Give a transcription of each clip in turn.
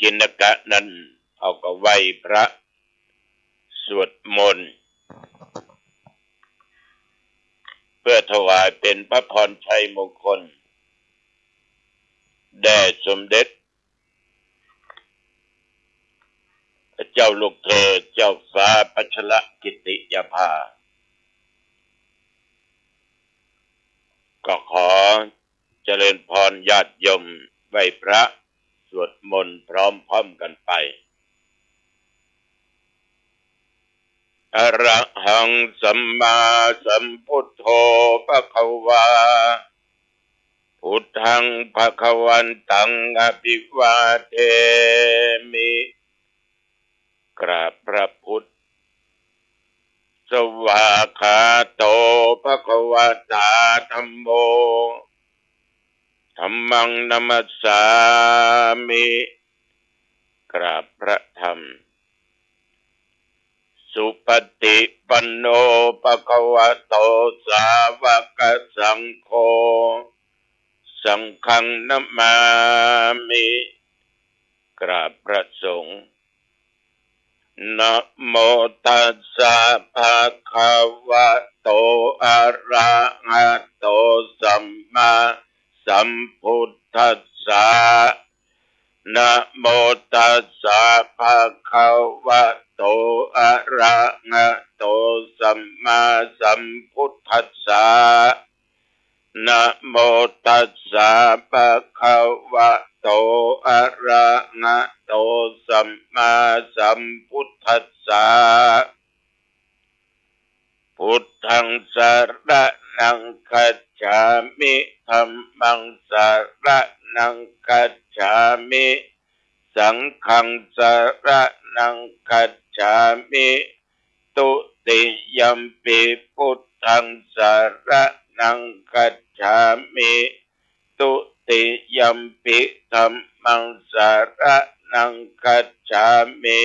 กิณกะนั้นเอาก็ไหว้พระสวดมนต์เพื่อถวายเป็นพระพรชัยมงคลแด่สมเด็จเจ้าลูกเธอเจ้าฟ้าพัชรกิติยาภาก็ขอเจริญพรญาติโยมไหว้พระสวดมนต์พร้อมๆกันไปอะระหังสัมมาสัมพุทโธภควาพุทธังภควันตังอภิวาเทมิกราบพระพุทธสวากขาโตภควตาธัมโมธัมมังนัมสสามิกราบพระธรรมสุปฏิปันโนภควโตสาวกสังโฆสังฆังนัมมามิกราบพระสงฆ์นะโมตัสสะภะคะวะโตอะระหะโตสัมมาสัมพุทธัสสะนะโมตัสสะภะคะวะโตอะระหะโตสัมมาสัมพุทธัสสะนะโมตัสสะภะคะวะโตอะระหะโตสัมมาสัมพุทธัสสะพุทธังสรณังคัจฉามิธัมมังสรณังคัจฉามิสังฆังสรณังคัจฉามิตุติยัมปิพุทธังสรณังคัจฉามิตุติยัมปิธัมมังสรณังคัจฉามิ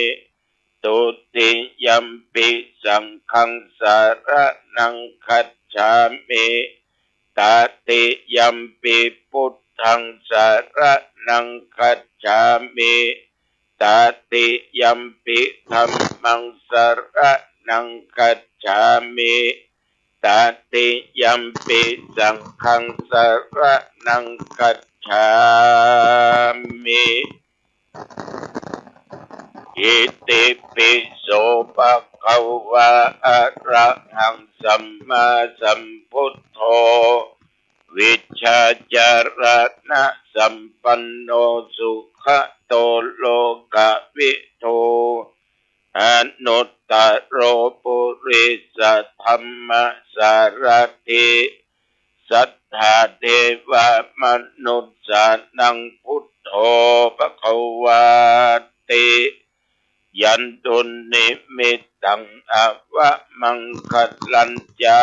ตุติยัมปิสังฆังสรณังคัจฉามิตติยัมปิพุทธังสรณังคัจฉามิตติยัมปิธัมมังสรณังคัจฉามิตติยัมปิสังฆังสรณังคัจฉามิอิติปิโสภะคะวะอะระหังสัมมาสัมพุทโธวิชชาจารณะสัมปันโนสุขโตโลกวิทูอนุตตโรปุริสธัมมสารถิสัทธาเทวมนุษย์สานังพุทโธภควาติยันตุนิมิตตังอวะมังคลัญจา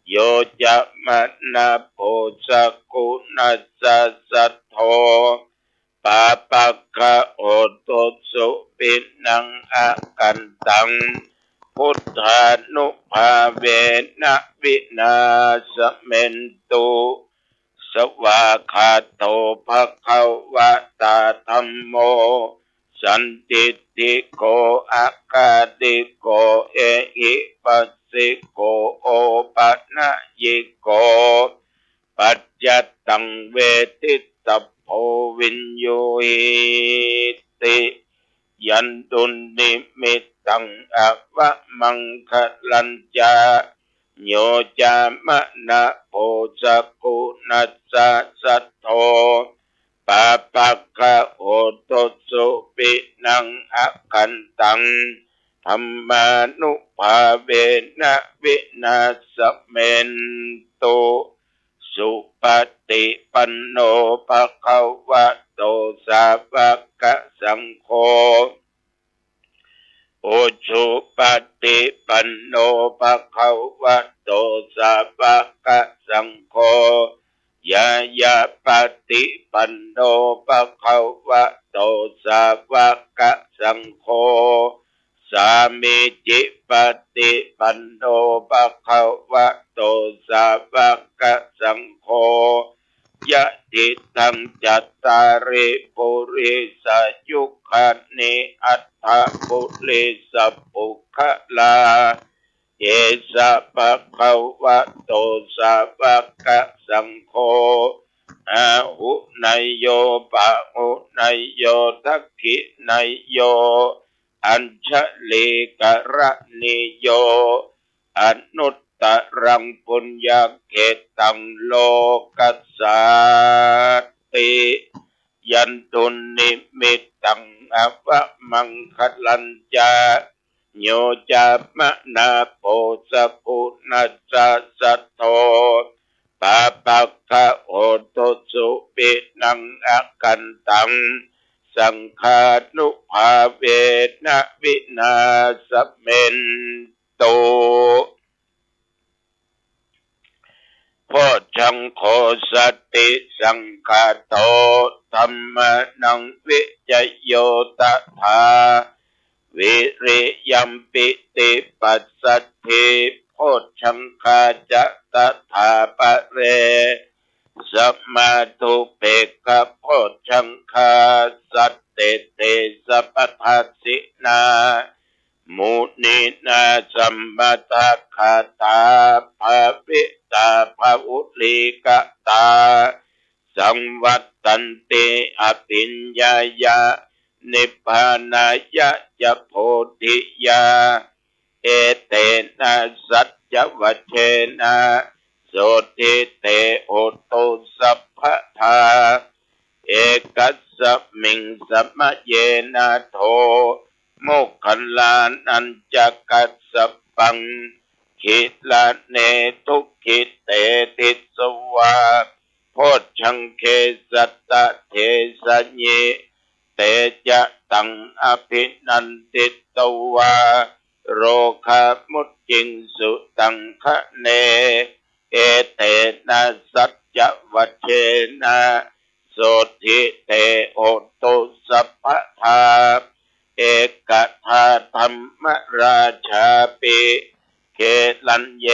โยจะมะนะโพสกุณัสสะสัทโธปาปักขะโอโตสุปินังอากันตังพุทธานุภาเวนะวินาศเมนตุสวากขาโตภควตาธัมโมสันติติโกอาคาติโกเอหิปัสสิโกโอปันญิโกปัจจตังเวทิตโพวินโยหิติยันตุนิมิตตังอวะมังคลัญจาโยจามะนะโพสกุณัสสะสัทโธปาปักขะโอโตสุปินังอากันตังธัมมานุภาเวนะวินาศเมนตุสุปฏิปันโนภควโตสาวกสังโฆโอสุปฏิปันโนภควโตสาวกสังโฆยายาปฏิปันโนภควโตสาวกสังโฆสามิจิปฏิปันโนภควโตสาวกสังโฆ ยะติทังจัตตาริปุริสยุคานิอัตถะปุริสปุคลาเยสะปะคะวะโตสาวกสังโฆอาหุนายโยปะหุนายโยทักขินายโยอัญชลีกะระนิโยอนุตตรังปุญญเกตังโลกัสสาติยันตุนิมิตตังอภมังคลัญจาโยจามะนาโปสะปุนัสสะสัทโธปะปะกะโอตุสุปินังอากันตังสังฆานุภาเวนะวินาสเมนโตโพชังโฆสติสังฆาโตธัมมนังวิจโยตถาวิริยัมปิติปัสสัทธิโพชังคาจะตถาปะเรสัมมาทุเปกะโพชังคาสัตเตเตสัพพทัสสินามุนีนาสัมมาตาคาตาภาวิตาภาวุลิกตาสังวัตตันติอภิญญายะนิพพานายะจะโพธิยาเอเตนะสัจจวัชเชนะโสติเตโอโตสัพพทาเอกัสสมิงสัมมะเยนะโทโมคคัลลานันจักกัสสปังขิลาเนทุกขิเตติสวาโพชังเคสัตตะเทสัญญเตจะตังอภินันติตวาโรคามุจจิงสุตังคะเนเอเตนะสัจจวัชเชนะโสทิเตโอโตสัพพทาเอกทาธรรมราชาปิเขลัญเย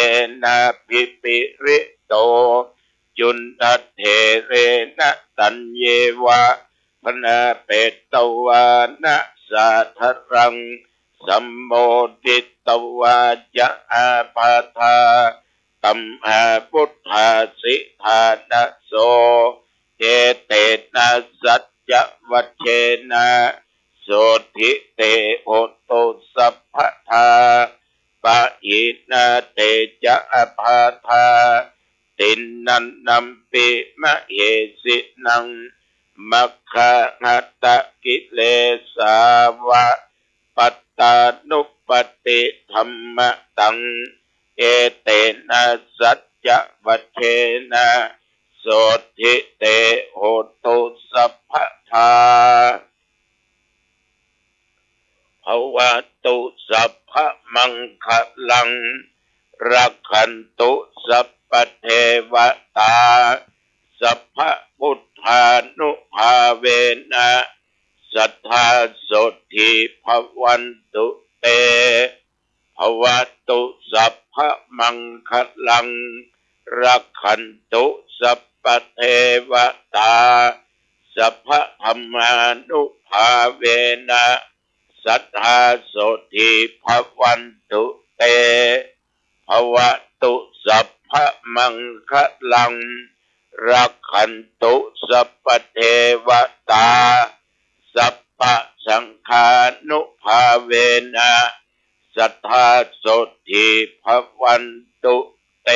นะภิปิริโตจุนทัตเถเรนะตัญเยวะพนาเปตตวานะสาทรังสัมโมทิตวาจะอาปาทาตัมหาพุทธาสิทานะโสเจเตนะสัจจวัชเชนะโสทิเตโอโตสัพพทาปะอินาเตจะอภาทาตินนันนัมปิมะเหสินังมัคคะหัตตกิเลสาวะปัตตานุปติธัมมะตังเอเตนะสัจจวัชเชนะโสทิเตโหตุสัพพทาภวตุสัพพมังคลังรักขันตุสัพพเทวตาสัพพพุทธานุภาเวนะสัทธาโสทิภวันตุเตภวตุสัพพมังคลังรักขันตุสัพพเทวตาสัพพธรรมานุภาเวนะสัทธาโสทิภวันตุเตภวตุสัพพมังคลังรักขันตุสัพพเทวตาสัพพสังฆานุภาเวนะสัทธาโสทิภวันตุเต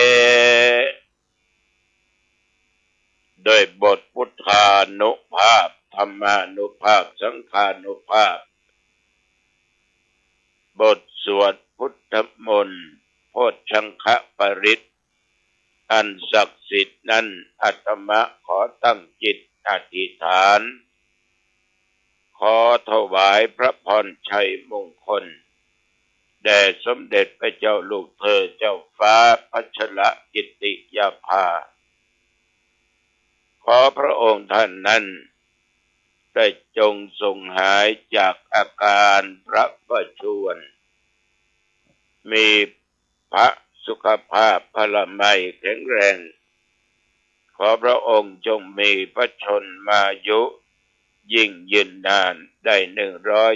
โดยบทพุทธานุภาพธรรมานุภาพสังฆานุภาพบทสวดพุทธมนต์โพชฌังคปริตอันศักดิ์สิทธิ์นั้นอาตมาขอตั้งจิตอธิษฐานขอถวายพระพรชัยมงคลแด่สมเด็จพระเจ้าลูกเธอเจ้าฟ้าพัชรกิติยาภาขอพระองค์ท่านนั้นได้จงทรงหายจากอาการพระประชวรมีพระสุขภาพพลามัยแข็งแรงข ขอพระองค์จงมีพระชนมายุยิ่งยืนนานได้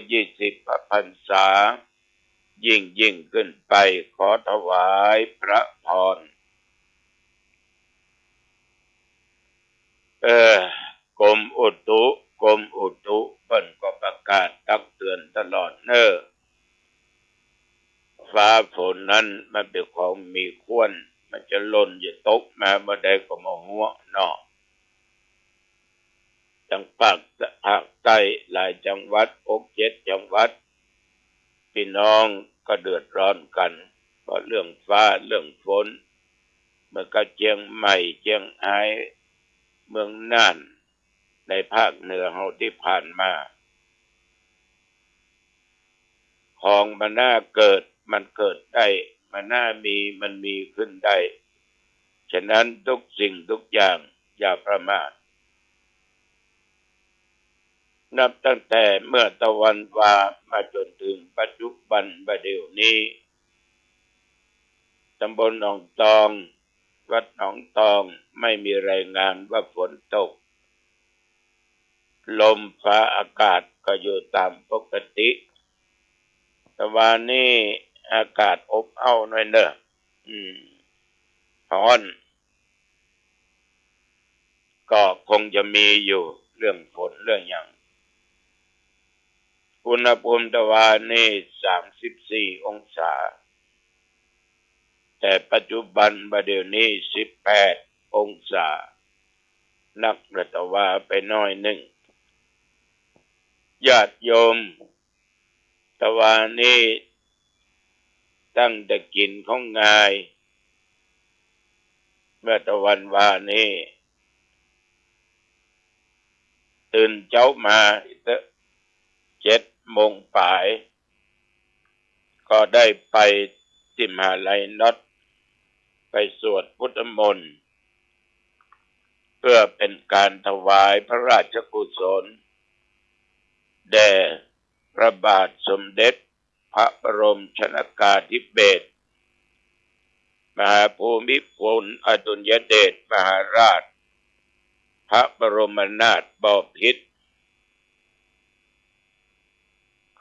120 พรรษายิ่งขึ้นไปขอถวายพระพรกรมอุตุเปิ้นก็ประกาศตักเตือนตลอดฟ้าฝนนั้นมันเป็นของมีควรมันจะหล่นจะตกมาเมื่อใดก็มาหัวเนาะจังภาคใต้หลายจังหวัด6-7 จังหวัดพี่น้องก็เดือดร้อนกันเพราะเรื่องฟ้าเรื่องฝนเมื่อก็เชียงใหม่เชียงรายเมืองน่านในภาคเหนือเฮาที่ผ่านมาของมันน่าเกิดมันเกิดได้มันน่ามีมันมีขึ้นได้ฉะนั้นทุกสิ่งทุกอย่างอย่าประมาทนับตั้งแต่เมื่อตะวันวามาจนถึงปัจจุบันบัดเดี๋ยวนี้ตำบลหนองตองวัดหนองตองไม่มีรายงานว่าฝนตกลมฟ้าอากาศก็อยู่ตามปกติแต่วันนี้อากาศอบอ้าวหน่อยเนอะร้อนก็คงจะมีอยู่เรื่องฝนเรื่องอย่างอุณหภูมิตะวันนี้34 องศาแต่ปัจจุบันบัดเดี๋ยวนี้18 องศานักระตะวาไปน้อยหนึ่งญาติโยมตะวันนี้ตั้งแต่กินของงายเมื่อตะวันวานี้ตื่นเช้ามา7 โมงป่ายก็ได้ไปที่มหาลัยน็อตไปสวดพุทธมนต์เพื่อเป็นการถวายพระราชกุศลแด่พระบาทสมเด็จพระบรมชนกาธิเบศรมหาภูมิพลอดุลยเดชมหาราชพระบรมนาถบพิตร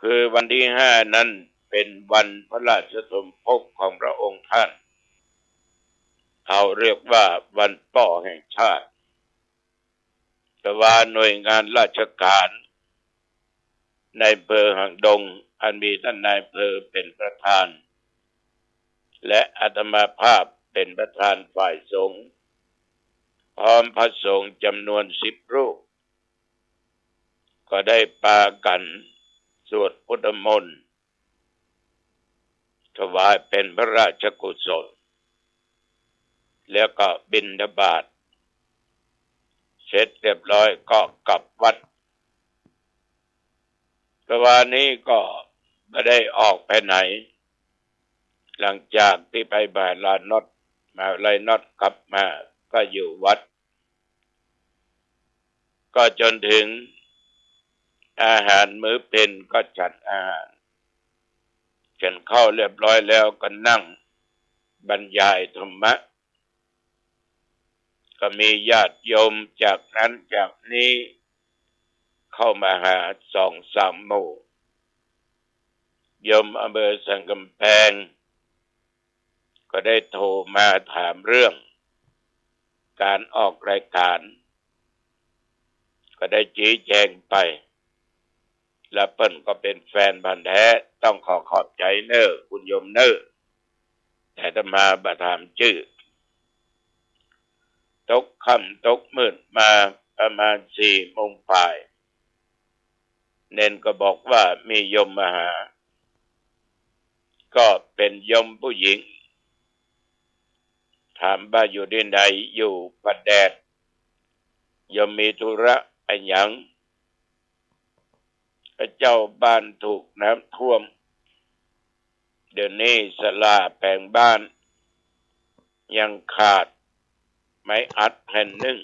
คือวันที่5นั้นเป็นวันพระราชสมภพของพระองค์ท่านเอาเรียกว่าวันป่อแห่งชาติแต่ว่าหน่วยงานราชการในอำเภอหางดงอันมีท่านนายอำเภอเป็นประธานและอาตมาภาพเป็นประธานฝ่ายสงฆ์พร้อมพระสงฆ์จำนวน10 รูปก็ได้ปากันสวดพุทธมนต์ถวายเป็นพระราชกุศลแล้วก็บิณฑบาตเสร็จเรียบร้อยก็กลับวัดแต่วันนี้ก็ไม่ได้ออกไปไหนหลังจากที่ไปมหาลัยน็อตกลับมาก็อยู่วัดก็จนถึงอาหารมื้อเป็นก็ฉันอาหารฉันเข้าเรียบร้อยแล้วก็นั่งบรรยายธรรมะก็มีญาติโยมจากนั้นจากนี้เข้ามาหา2-3 หมู่โยมอำเภอสันกำแพงก็ได้โทรมาถามเรื่องการออกรายการก็ได้ชี้แจงไปและเปิ้นก็เป็นแฟนพันธุ์แท้ต้องขอบใจเนอคุณโยมเนอแต่ถ้ามาบ่ถามชื่อตกค่ำตกมืดมาประมาณ4 โมงป่ายเน้นก็บอกว่ามีโยมมาหาก็เป็นโยมผู้หญิงถามว่าอยู่ที่ไหนอยู่ปัดแดดโยมมีธุระอะไรหยังเจ้าบ้านถูกน้ำท่วมเดี๋ยวนี้ศาลาแปลงบ้านยังขาดไม้อัดแผ่นหนึ่ง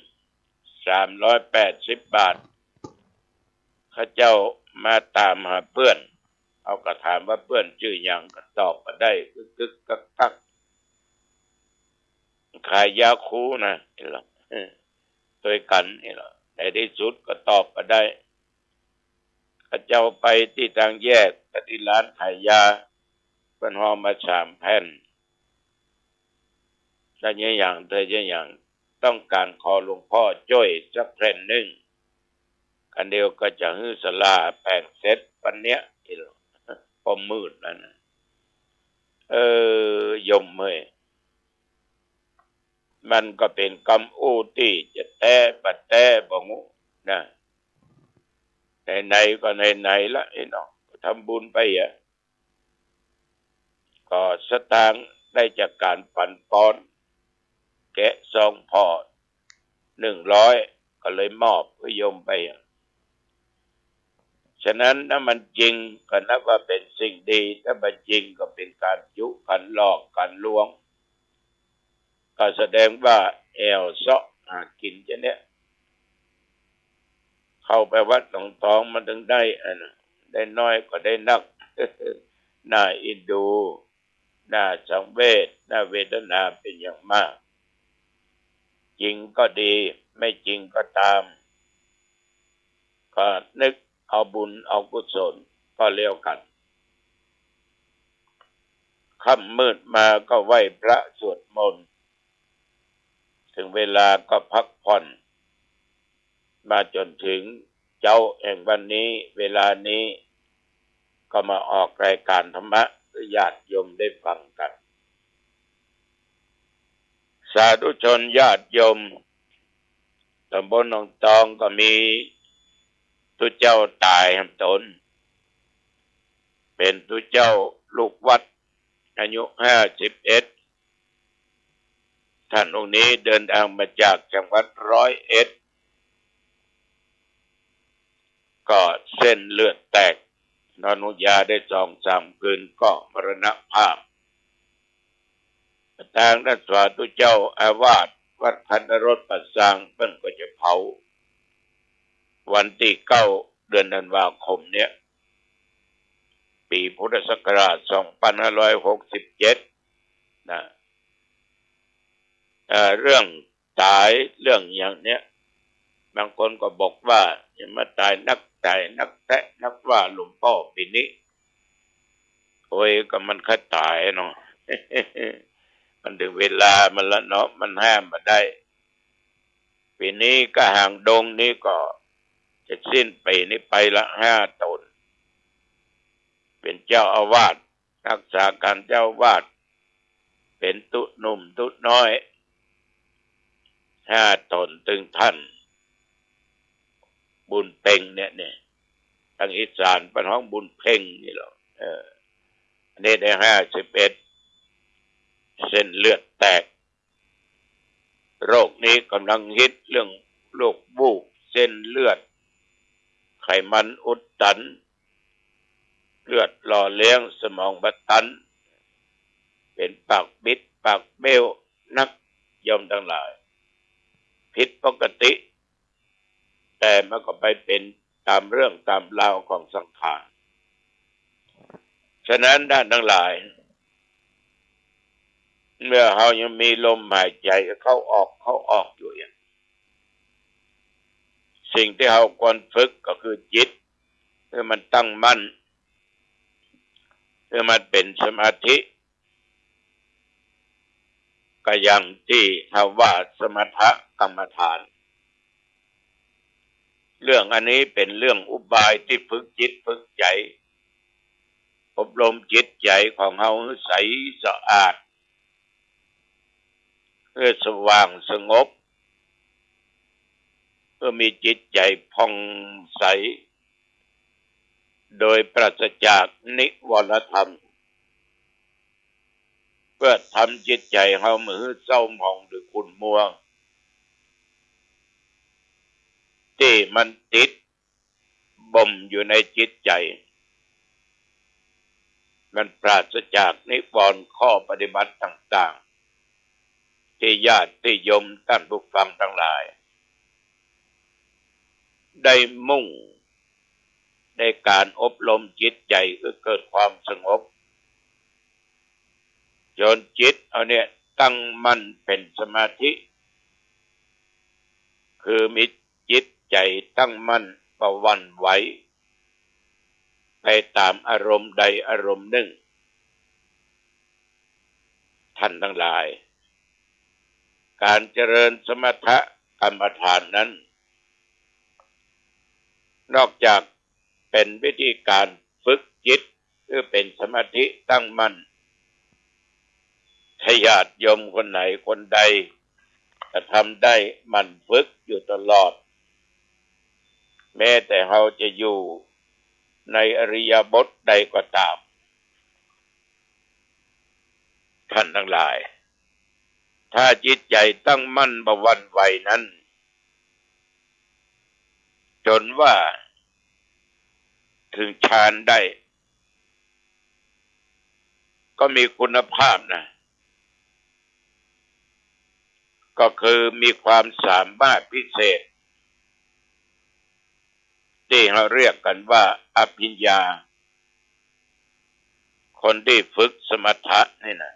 380 บาทข้าเจ้ามาตามหาเพื่อนเอาก็ถามว่าเพื่อนชื่อหยังก็ตอบมาได้กึกกักขายยาคูนะ ด้วยกันนี่แหละในที่สุดก็ตอบมาได้ข้าเจ้าไปที่ทางแยกที่ร้านขายยาเป็นห่อมา3 แผ่นถ้าอย่างเธออย่างต้องการขอหลวงพ่อช่วยสักแผ่นหนึ่งอันเดียวก็จะฮื้อสลา8 เซตปันเนี้ยพอมืดแล้วนะยมเมยมันก็เป็นกรรมอู้ที่จะแต่ปัดแต่บ่งูนะไหนๆก็ไหนๆละไอ้น้องทำบุญไปอ่ะก็สตางค์ได้จากการปั่นปอนแกะซองพอ100ก็เลยมอบให้โยมไปอ่ะฉะนั้นถ้ามันจริงก็นับว่าเป็นสิ่งดีถ้ามันจริงก็เป็นการยุกันหลอกกันลวงก็แสดงว่าแอลเซาะหากินจะเนี้ยเข้าไปวัดหลวงทองมันถึงได้ได้น้อยก็ได้นัก น่าอินดูน่าสังเวชน่าเวทนาเป็นอย่างมากจริงก็ดีไม่จริงก็ตามก็นึกเอาบุญเอากุศลก็เลี้ยวกันค่ำมืดมาก็ไหว้พระสวดมนต์ถึงเวลาก็พักผ่อนมาจนถึงเจ้าแห่งวันนี้เวลานี้ก็มาออกรายการธรรมะให้ญาติโยมได้ฟังกันสาธุชนญาติโยมตำบลหนองตองก็มีทุเจ้าตายหำตนเป็นทุเจ้าลูกวัดอายุ51ท่านองค์นี้เดินทางมาจากจังหวัด101ก็เส้นเลือดแตกนอนยาได้2-3 คืนก็มรณภาพทางด้านสาธุเจ้าอาวาสวัดพันธรสปัสสังเพิ่นก็จะเผาวันที่9 เดือนธันวาคมเนี่ยปีพุทธศักราช2567นะเรื่องตายเรื่องอย่างเนี้ยบางคนก็บอกว่าอย่ามาตายนักแตะนักว่าหลวงพ่อปีนี้โอ้ยก็มันค่าตายเนาะ มันถึงเวลามันละเนาะมันห้ามมาได้ปีนี้ก็ห่างดงนี้ก็จะสิ้นปีนี้ไปละ5 ตนเป็นเจ้าอาวาสรักษาการเจ้าอาวาสเป็นตุหนุ่มตุน้อย5 ตนตึงท่านบุญเพ็งเนี่ยทางอีสานเป็นห้องบุญเพ็งนี่หรออันนี้ได้51เส้นเลือดแตกโรคนี้กำลังฮิตเรื่องโรควูบเส้นเลือดไขมันอุดตันเลือดหล่อเลี้ยงสมองบตันเป็นปากบิดปากเบี้ยวนักยมทั้งหลายผิดปกติแต่มันก็ไปเป็นตามเรื่องตามราวของสังขารฉะนั้นด้านทั้งหลายเมื่อเรายังมีลมหายใจเข้าออกอยู่อย่างสิ่งที่เราควรฝึกก็คือจิตเพื่อมันตั้งมั่นเพื่อมันเป็นสมาธิก็อย่างที่เราว่าสมถกรรมฐานเรื่องอันนี้เป็นเรื่องอุบายที่ฝึกจิตฝึกใจอบรมจิตใจของเราให้ใสสะอาดเพื่อสว่างสงบเพื่อมีจิตใจผ่องใสโดยปราศจากนิวรณธรรมเพื่อทำจิตใจเรามือเศร้าหมองหรือขุ่นมัวที่มันติดบ่มอยู่ในจิตใจมันปราศจากนิวรณ์ข้อปฏิบัติต่างๆที่ญาติโยมท่านผู้ฟังทั้งหลายได้มุ่งในการอบรมจิตใจเพื่อเกิดความสงบจนจิตเอาเนี่ยตั้งมั่นเป็นสมาธิ คือมีจิตใจตั้งมั่นประวันไหวไปตามอารมณ์ใดอารมณ์หนึ่งท่านทั้งหลายการเจริญสมถกรรมฐานนั้นนอกจากเป็นวิธีการฝึกจิตเพื่อเป็นสมาธิตั้งมั่นถ้าญาติโยมคนไหนคนใดจะทำได้มันฝึกอยู่ตลอดแม้แต่เราจะอยู่ในอริยบทใดก็ตามท่านทั้งหลายถ้าจิตใจตั้งมั่นบ่หวั่นไหวนั้นจนว่าถึงฌานได้ก็มีคุณภาพนะก็คือมีความสามารถพิเศษที่เราเรียกกันว่าอภิญญาคนที่ฝึกสมถะนี่นะ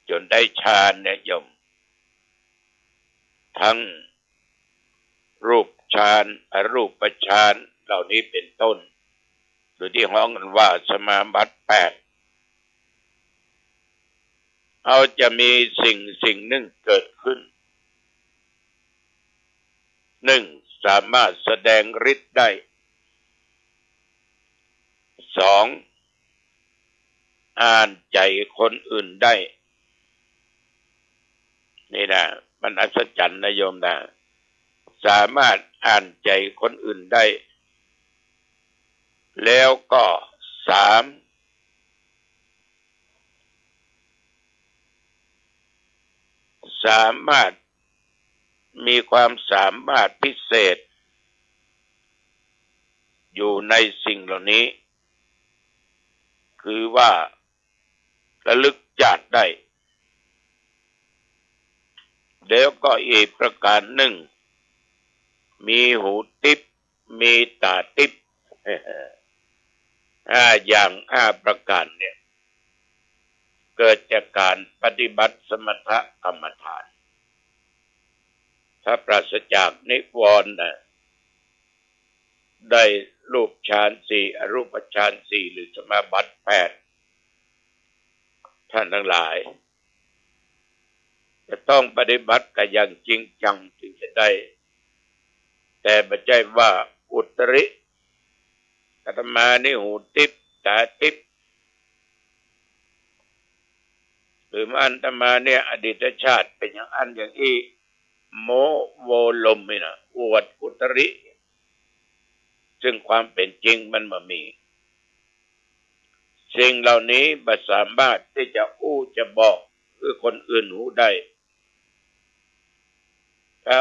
จนได้ฌานเนี่ยโยมทั้งรูปฌานอรูปฌานเหล่านี้เป็นต้นหรือที่ฮ้องกันว่าสมาบัติ8เอาจะมีสิ่งหนึ่งเกิดขึ้นหนึ่งสามารถแสดงฤทธิ์ได้สองอ่านใจคนอื่นได้นี่นะมันอัศจรรย์นะโยมนะสามารถอ่านใจคนอื่นได้แล้วก็สามารถมีความสามารถพิเศษอยู่ในสิ่งเหล่านี้คือว่าระลึกชาติได้แล้วก็อีกประการหนึ่งมีหูทิพย์มีตาทิพย์อย่างประการเนี่ยเกิดจากการปฏิบัติสมถกรรมฐานถ้าปราศจากนิวรณ์ได้รูปฌาน4อรูปฌาน4หรือสมาบัติ8ท่านทั้งหลายจะต้องปฏิบัติกันอย่างจริงจังถึงจะได้แต่ไม่ใช่ว่าอุตริอาตมานี่หูทิพย์ตาทิพย์หรืออาตมาเนี่ยอดีตชาติเป็นอย่างอันอย่างอีโมโวลมนี่นะอวดอุตริซึ่งความเป็นจริงมันไม่มีสิ่งเหล่านี้ไม่สามารถที่จะจะบอกคือคนอื่นหูได้ถ้า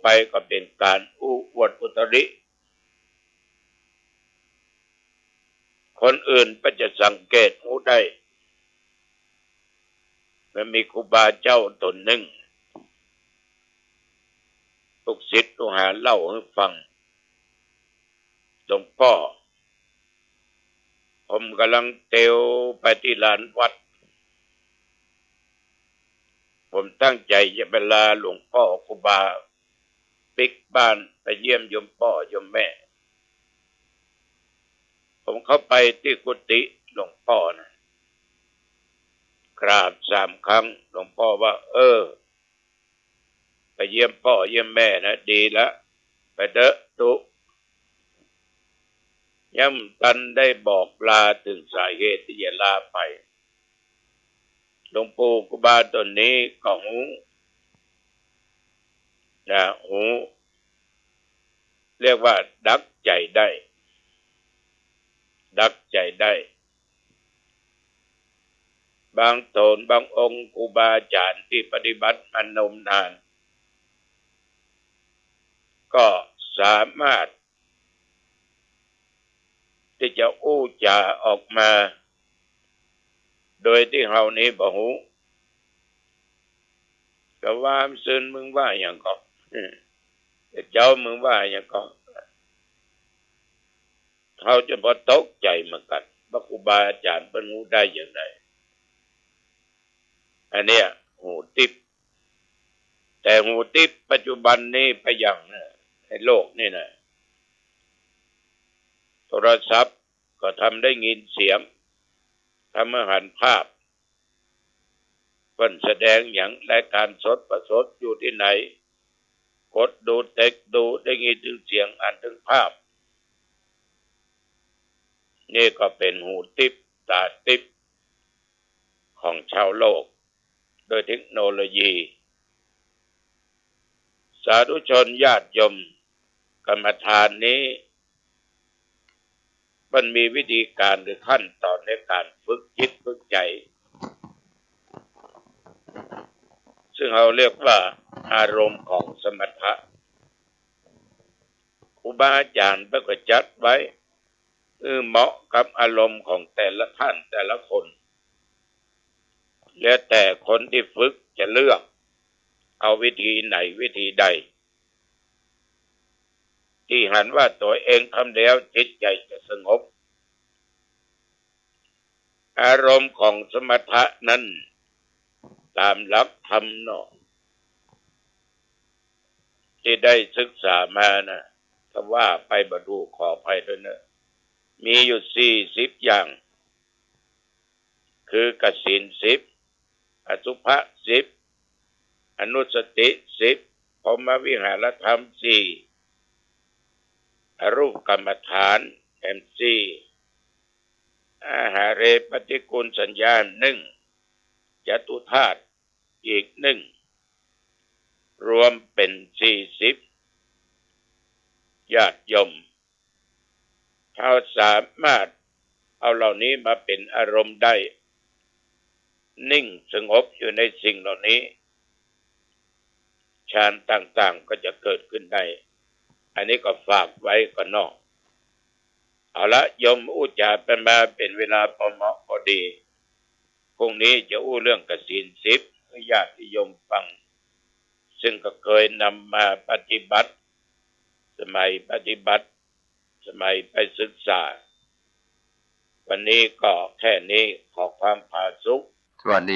ไปก็เป็นการอวดอุตริคนอื่นก็จะสังเกตหูได้มันมีครูบาเจ้าตนหนึ่งลูกศิษย์ลูกหาเล่าให้ฟังหลวงพ่อผมกำลังเตวไปที่ลานวัดผมตั้งใจจะไปลาหลวงพ่อครูบาปิกบ้านไปเยี่ยมโยมพ่อโยมแม่ผมเข้าไปที่กุฏิหลวงพ่อนะกราบ3 ครั้งหลวงพ่อว่าไปเยี่ยมพ่อเยี่ยมแม่นะดีละไปเด้อตุย่ำตันได้บอกลาถึงสาเหตุที่จะลาไปหลวงปู่ครูบาตนนี้ก็หูเรียกว่าดักใจได้บางตนบางองค์ครูบาอาจารย์ที่ปฏิบัติมานมนานก็สามารถที่จะจาออกมาโดยที่เรานี้บ่หูก็ว่าซึนมึงว่าอย่างก็เจ้ามึงว่าอย่างก็เขาจะพอตกใจเหมือนกันว่าครูบาอาจารย์เป็นหูได้อย่างไรอันเนี้ยหูทิพย์ แต่หูทิพย์ปัจจุบันนี้ไปอย่างในโลกนี่นะโทรศัพท์ก็ทำได้ยินเสียงทำให้เห็นภาพเพิ่นแสดงอย่างรายการสดประสดอยู่ที่ไหนกดดูเต็กดูได้ยินถึงเสียงอ่านถึงภาพนี่ก็เป็นหูทิพย์ตาทิพย์ของชาวโลกโดยเทคโนโลยีสาธุชนญาติโยมกรรมฐานนี้มันมีวิธีการหรือขั้นตอนในการฝึกจิตฝึกใจซึ่งเราเรียกว่าอารมณ์ของสมถะครูบาอาจารย์ก็จัดไว้เหมาะกับอารมณ์ของแต่ละท่านแต่ละคนแล้วแต่คนที่ฝึกจะเลือกเอาวิธีไหนวิธีใดที่หันว่าตัวเองทำแล้วจิตใจจะสงบอารมณ์ของสมถะนั้นตามหลักธรรมเนาะที่ได้ศึกษามานะถ้าว่าไปบรรลุขอภัยด้วยนะมีอยู่40อย่างคือกสิณ10อสุภะ10อนุสติ10พรหมวิหารธรรม4อรูปกรรมฐาน4อาหาเรปฏิกูลสัญญา1จตุธาตุอีก1รวมเป็น40ญาติโยมถ้าสามารถเอาเหล่านี้มาเป็นอารมณ์ได้นิ่งสงบอยู่ในสิ่งเหล่านี้ฌานต่างๆก็จะเกิดขึ้นได้อันนี้ก็ฝากไว้ก่อนเนาะเอาละโยมอู้จาเป็นมาเป็นเวลาพอเหมาะพอดีพรุ่งนี้จะอู้เรื่องกสิณ10ให้ญาติโยมฟังซึ่งก็เคยนำมาปฏิบัติสมัยไปศึกษาวันนี้ก็แค่นี้ขอความผาสุกสวัสดี